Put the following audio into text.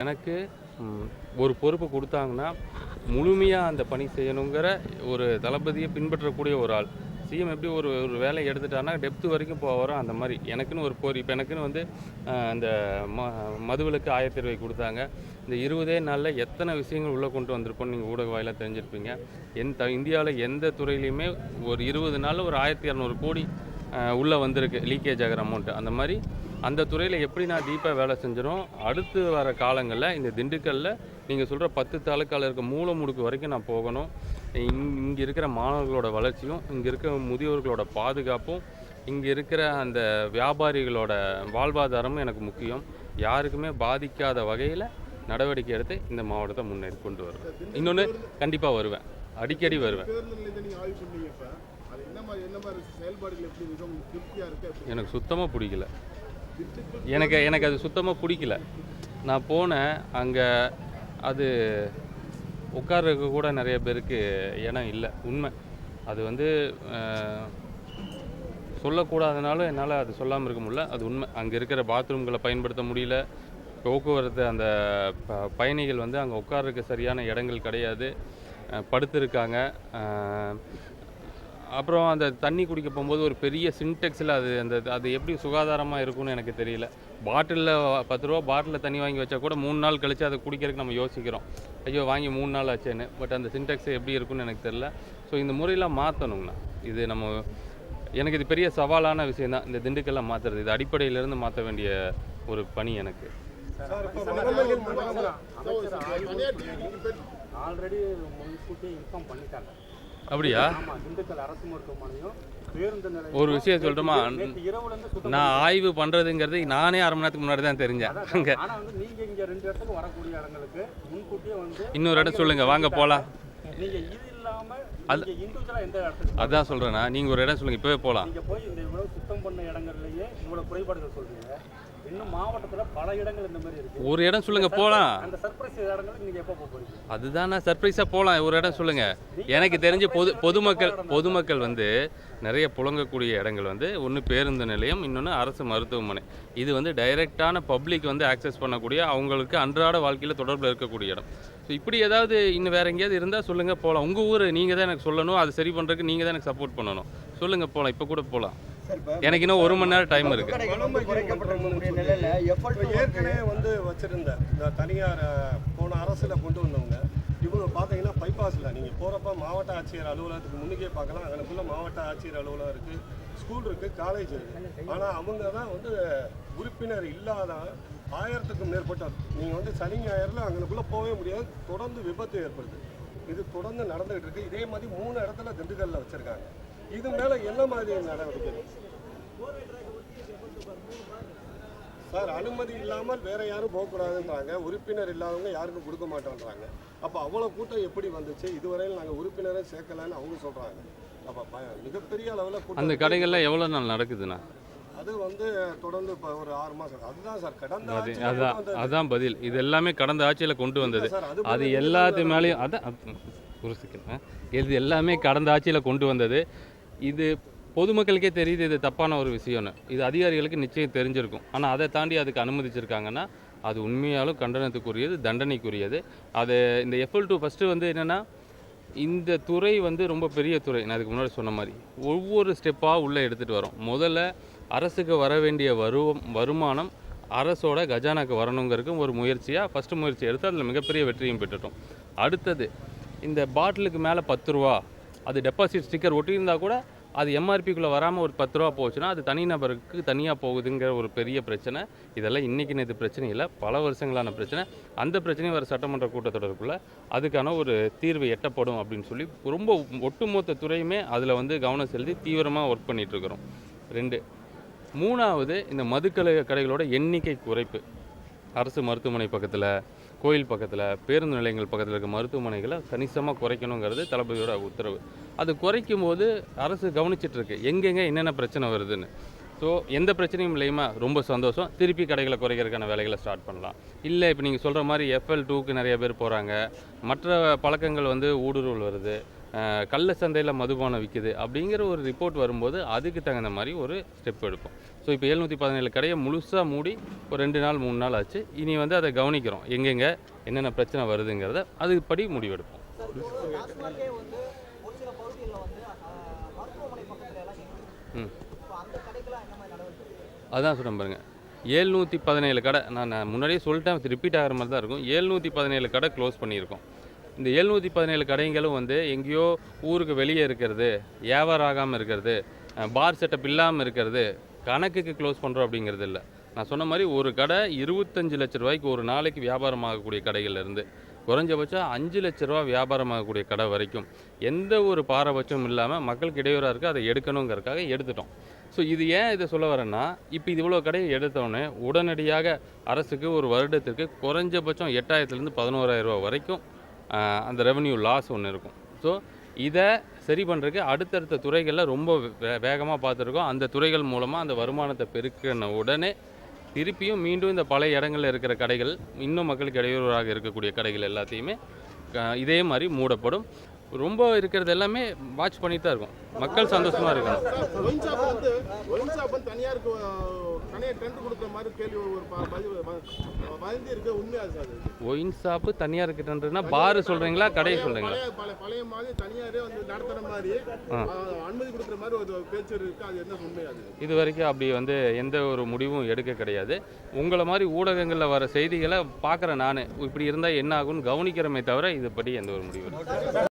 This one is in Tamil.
எனக்கு ஒரு பொறுப்பு கொடுத்தாங்கன்னா முழுமையாக அந்த பணி செய்யணுங்கிற ஒரு தளபதியை பின்பற்றக்கூடிய ஒரு ஆள். சிஎம் எப்படி ஒரு ஒரு வேலையை எடுத்துட்டாருன்னா டெப்த்து வரைக்கும் போகிறோம். அந்த மாதிரி எனக்குன்னு ஒரு இப்போ எனக்குன்னு வந்து இந்த மதுவிலக்கு ஆயத்தீர்வை கொடுத்தாங்க. இந்த 20 நாளில் எத்தனை விஷயங்கள் உள்ளே கொண்டு வந்திருப்போம்னு நீங்கள் ஊடக வாயிலாக தெரிஞ்சிருப்பீங்க. இந்தியாவில் எந்த துறையிலையுமே ஒரு 20 நாளில் ஒரு 1200 கோடி உள்ளே வந்திருக்கு லீக்கேஜ் ஆகிற அமௌண்ட்டு. அந்த மாதிரி அந்த துறையில் எப்படி நான் டீப்பாக வேலை செஞ்சிடும் அடுத்து வர காலங்களில் இந்த திண்டுக்கல்லில் நீங்கள் சொல்கிற 10 தாலுக்காவில் இருக்க மூல முடுக்கு வரைக்கும் நான் போகணும். இங்கே இருக்கிற மாணவர்களோட வளர்ச்சியும், இங்கே இருக்கிற முதியோர்களோட பாதுகாப்பும், இங்கே இருக்கிற அந்த வியாபாரிகளோட வாழ்வாதாரமும் எனக்கு முக்கியம். யாருக்குமே பாதிக்காத வகையில் நடவடிக்கை எடுத்து இந்த மாவட்டத்தை முன்னேறி கொண்டு வருவேன். இன்னொன்று கண்டிப்பாக வருவேன், அடிக்கடி வருவேன். எனக்கு சுத்தமாக பிடிக்கல. எனக்கு அது சுத்தமாக பிடிக்கல. நான் போனேன், அங்கே அது உட்கார்றதுக்கு கூட நிறைய பேருக்கு இடம் இல்லை. உண்மை அது வந்து சொல்லக்கூடாதனாலும் என்னால் அது சொல்லாமல் இருக்க முடியல. அது உண்மை. அங்கே இருக்கிற பாத்ரூம்களை பயன்படுத்த முடியல. போக்குவரத்து அந்த பயணிகள் வந்து அங்கே உட்கார்றதுக்கு சரியான இடங்கள் கிடையாது, படுத்திருக்காங்க. அப்புறம் அந்த தண்ணி குடிக்க போகும்போது ஒரு பெரிய சின்டெக்ஸில் அது எப்படி சுகாதாரமாக இருக்கும்னு எனக்கு தெரியல. பாட்டிலில் 10 ரூபா பாட்டிலில் தண்ணி வாங்கி வச்சா கூட 3 நாள் கழித்து அதை குடிக்கிறதுக்கு நம்ம யோசிக்கிறோம், ஐயோ வாங்கி 3 நாள் ஆச்சேன்னு. பட் அந்த சின்டெக்ஸ் எப்படி இருக்குன்னு எனக்கு தெரியல. ஸோ இந்த முறையெல்லாம் மாற்றணுங்கண்ணா. இது எனக்கு இது பெரிய சவாலான விஷயம் தான், இந்த திண்டுக்கல்லாம் மாற்றுறது. இது அடிப்படையிலேருந்து மாற்ற வேண்டிய ஒரு பணி எனக்கு. ஆல்ரெடி முன்கூட்டியே இன்ஃபார்ம் பண்ணிட்டாங்க. அப்படியா? திண்டுக்கல் அரசு மருத்துவமனையும் ஒரு விஷயம் சொல்லட்டுமா, நான் ஆய்வு பண்ணுறதுங்கிறது நானே அரை மணி நேரத்துக்கு முன்னாடி தான் தெரிஞ்சேன். அங்கே நீங்கள் இங்கே 2 இடத்துக்கு வரக்கூடிய இடங்களுக்கு முன்கூட்டியே வந்து இன்னொரு இடம் சொல்லுங்கள், வாங்க போகலாம். நீங்கள் இது இல்லாமல் அது இண்டிவிஜுவலாக எந்த இடத்துக்கு அதான் சொல்கிறேன்னா, நீங்கள் ஒரு இடம் சொல்லுங்கள், இப்போவே போகலாம். நீங்கள் போய் இந்த இவ்வளோ சுத்தம் பண்ண இடங்கள்லேயே இவ்வளோ குறைபாடுகள் சொல்கிறீங்க. இன்னும் மாவட்டத்தில் பல இடங்கள் இந்த மாதிரி இருக்குது. ஒரு இடம் சொல்லுங்கள், போகலாம். அந்த சர்ப்ரைஸ் இடங்களுக்கு நீங்கள் எப்போ போகிறீங்க? அதுதான் நான் சர்ப்ரைஸாக போகலாம். ஒரு இடம் சொல்லுங்கள். எனக்கு தெரிஞ்சு பொதுமக்கள் வந்து நிறைய புழங்கக்கூடிய இடங்கள் வந்து ஒன்று பேருந்து நிலையம், இன்னொன்று அரசு மருத்துவமனை. இது வந்து டைரெக்டான பப்ளிக் வந்து ஆக்சஸ் பண்ணக்கூடிய, அவங்களுக்கு அன்றாட வாழ்க்கையில் தொடர்பில் இருக்கக்கூடிய இடம். ஸோ இப்படி ஏதாவது இன்னும் வேறு எங்கேயாவது இருந்தால் சொல்லுங்கள், போகலாம். உங்கள் ஊர் நீங்கள் தான் எனக்கு சொல்லணும், அது சரி பண்ணுறதுக்கு நீங்கள் தான் எனக்கு சப்போர்ட் பண்ணணும். சொல்லுங்கள், போகலாம். இப்போ கூட போகலாம். எனக்கு இன்னும் 1 மணி நேரம் டைம் இருக்குது. ஏற்கனவே வந்து வச்சுருந்த இந்த தனியார் போன அரசில் கொண்டு வந்தவங்க இவங்க பார்த்தீங்கன்னா பைபாஸில் நீங்கள் போகிறப்ப மாவட்ட ஆட்சியர் அலுவலகத்துக்கு முன்னுக்கே பார்க்கலாம். அங்கனுக்குள்ளே மாவட்ட ஆட்சியர் அலுவலகம் இருக்குது, ஸ்கூல் இருக்குது, காலேஜ் இருக்குது. ஆனால் அவங்க தான் வந்து உறுப்பினர் இல்லாத 1000க்கும் மேற்பட்டார். நீங்கள் வந்து சனி ஞாயிறில் அங்கனுக்குள்ளே போகவே முடியாது. தொடர்ந்து விபத்து ஏற்படுது. இது தொடர்ந்து நடந்துகிட்டு இருக்குது. இதே மாதிரி 3 இடத்துல திண்டுக்கல்லில் வச்சுருக்காங்க. இது மேலே என்ன மாதிரி நடவடிக்கை சார்? அனுமதி இல்லாமல் வேற யாரும் போகக்கூடாதுன்றாங்க. உறுப்பினர் இல்லாதவங்க யாருக்கும் கொடுக்க மாட்டோன்றாங்க. அப்போ அவ்வளோ கூட்டம் எப்படி வந்துச்சு? இதுவரையில் நாங்கள் உறுப்பினரை சேர்க்கலான்னு அவங்க சொல்கிறாங்க. அப்போ மிகப்பெரிய அளவில் அந்த கடைகள்லாம் எவ்வளோ நாள் நடக்குதுண்ணா? அது வந்து தொடர்ந்து இப்போ ஒரு 6 மாதம். அதுதான் சார் கடந்த அதான் பதில். இது எல்லாமே கடந்த ஆட்சியில் கொண்டு வந்தது. அது எல்லாத்து மேலேயும் அதான் ஒரு செகண்ட், இது எல்லாமே கடந்த ஆட்சியில் கொண்டு வந்தது. இது பொதுமக்களுக்கே தெரியுது இது தப்பான ஒரு விஷயம்னு. இது அதிகாரிகளுக்கு நிச்சயம் தெரிஞ்சிருக்கும். ஆனால் அதை தாண்டி அதுக்கு அனுமதிச்சிருக்காங்கன்னா அது உண்மையாலும் கண்டனத்துக்குரியது, தண்டனைக்குரியது. அது இந்த FL2 ஃபஸ்ட்டு வந்து என்னென்னா, இந்த துறை வந்து ரொம்ப பெரிய துறை. நான் அதுக்கு முன்னாடி சொன்ன மாதிரி ஒவ்வொரு ஸ்டெப்பாக உள்ளே எடுத்துகிட்டு வரோம். முதல்ல அரசுக்கு வர வேண்டிய வருமானம் அரசோட கஜானாக்கு வரணுங்கிறதுக்கு ஒரு முயற்சியாக ஃபஸ்ட்டு முயற்சி எடுத்து அதில் மிகப்பெரிய வெற்றியும் பெற்றுட்டோம். அடுத்தது இந்த பாட்டிலுக்கு மேலே 10 ரூபா அது டெபாசிட் ஸ்டிக்கர் ஒட்டியிருந்தால் கூட அது எம்ஆர்பிக்குள்ளே வராமல் ஒரு 10 ரூபா போச்சுன்னா அது தனிநபருக்கு தனியாக போகுதுங்கிற ஒரு பெரிய பிரச்சனை. இதெல்லாம் இன்றைக்கி நேற்று பிரச்சனை இல்லை, பல வருஷங்களான பிரச்சனை. அந்த பிரச்சனையும் வர சட்டமன்ற கூட்டத்தொடருக்குள்ளே அதுக்கான ஒரு தீர்வு எட்டப்படும் அப்படின்னு சொல்லி ரொம்ப ஒட்டுமொத்த துறையுமே அதில் வந்து கவனம் செலுத்தி தீவிரமாக ஒர்க் பண்ணிகிட்ருக்குறோம். 2 3வது இந்த கடைகளோட எண்ணிக்கை குறைப்பு. அரசு மருத்துவமனை பக்கத்தில், கோயில் பக்கத்தில், பேருந்து நிலையங்கள் பக்கத்தில் இருக்க மருத்துவமனைகளை கணிசமாக குறைக்கணுங்கிறது தளபதியோட உத்தரவு. அது குறைக்கும் போது அரசு கவனிச்சிட்ருக்கு எங்கெங்கே என்னென்ன பிரச்சனை வருதுன்னு. ஸோ எந்த பிரச்சனையும் இல்லையுமா, ரொம்ப சந்தோஷம். திருப்பி கடைகளை குறைக்கிறதுக்கான வேலைகளை ஸ்டார்ட் பண்ணலாம். இல்லை இப்போ நீங்கள் சொல்கிற மாதிரி FL2க்கு நிறைய பேர் போகிறாங்க, மற்ற பழக்கங்கள் வந்து ஊடுருவல் வருது, கள்ள சந்தையில் மதுபானம் விற்குது அப்படிங்கிற ஒரு ரிப்போர்ட் வரும்போது அதுக்கு தகுந்த மாதிரி ஒரு ஸ்டெப் எடுப்போம். ஸோ இப்போ 717 கடையை முழுசாக மூடி ஒரு 2 நாள் 3 நாள் ஆச்சு. இனி வந்து அதை கவனிக்கிறோம், எங்கெங்கே என்னென்ன பிரச்சனை வருதுங்கிறத அதுபடி முடிவெடுப்போம். அதான் சொல்கிறேன் பாருங்கள், 717 கடை நான் முன்னாடியே சொல்லிட்டேன், ரிப்பீட் ஆகிற மாதிரி தான் இருக்கும். 717 கடை க்ளோஸ் பண்ணியிருக்கோம். இந்த 717 கடைங்களும் வந்து எங்கேயோ ஊருக்கு வெளியே இருக்கிறது, வியாபாரம் ஆகாமல் இருக்கிறது, பார் செட்டப் இல்லாமல் இருக்கிறது, கணக்குக்கு க்ளோஸ் பண்ணுறோம் அப்படிங்கிறது இல்லை. நான் சொன்ன மாதிரி ஒரு கடை 25 லட்ச ரூபாய்க்கு ஒரு நாளைக்கு வியாபாரம் ஆகக்கூடிய கடைகள்லேருந்து குறைஞ்சபட்சம் 5 லட்ச ரூபா வியாபாரம் ஆகக்கூடிய கடை வரைக்கும் எந்த ஒரு பாரபட்சமும் இல்லாமல் மக்களுக்கு இடையூறாக இருக்குது, அதை எடுக்கணுங்கிறதுக்காக எடுத்துட்டோம். ஸோ இது ஏன் இதை சொல்ல வரேன்னா, இப்போ இது இவ்வளோ கடையை எடுத்தோடனே உடனடியாக அரசுக்கு ஒரு வருடத்திற்கு குறைஞ்சபட்சம் 8,000 11,000 ரூபா வரைக்கும் அந்த ரெவன்யூ லாஸ் ஒன்று இருக்கும். ஸோ இதை சரி பண்ணுறதுக்கு அடுத்தடுத்த துறைகளில் ரொம்ப வேகமாக பார்த்துருக்கோம். அந்த துறைகள் மூலமாக அந்த வருமானத்தை பெருக்கின உடனே திருப்பியும் மீண்டும் இந்த பழைய இடங்களில் இருக்கிற கடைகள், இன்னும் மக்களுக்கு இடையூறாக இருக்கக்கூடிய கடைகள் எல்லாத்தையுமே இதே மாதிரி மூடப்படும். ரொம்ப இருக்கிறது எல்லாமே வாட்ச் பண்ணிட்டு தான் இருக்கும். மக்கள் சந்தோஷமாக இருக்கணும். ஒயின் ஷாப்பு தனியார் கிட்டன்றதுனா பார் சொல்கிறீங்களா, கடையை சொல்கிறீங்களா? இது வரைக்கும் அப்படி வந்து எந்த ஒரு முடிவும் எடுக்க கிடையாது. உங்களை மாதிரி ஊடகங்களில் வர செய்திகளை பார்க்குறேன் நான், இப்படி இருந்தால் என்ன ஆகும்னு கவனிக்கிறமே தவிர இதுபடி எந்த ஒரு முடிவும்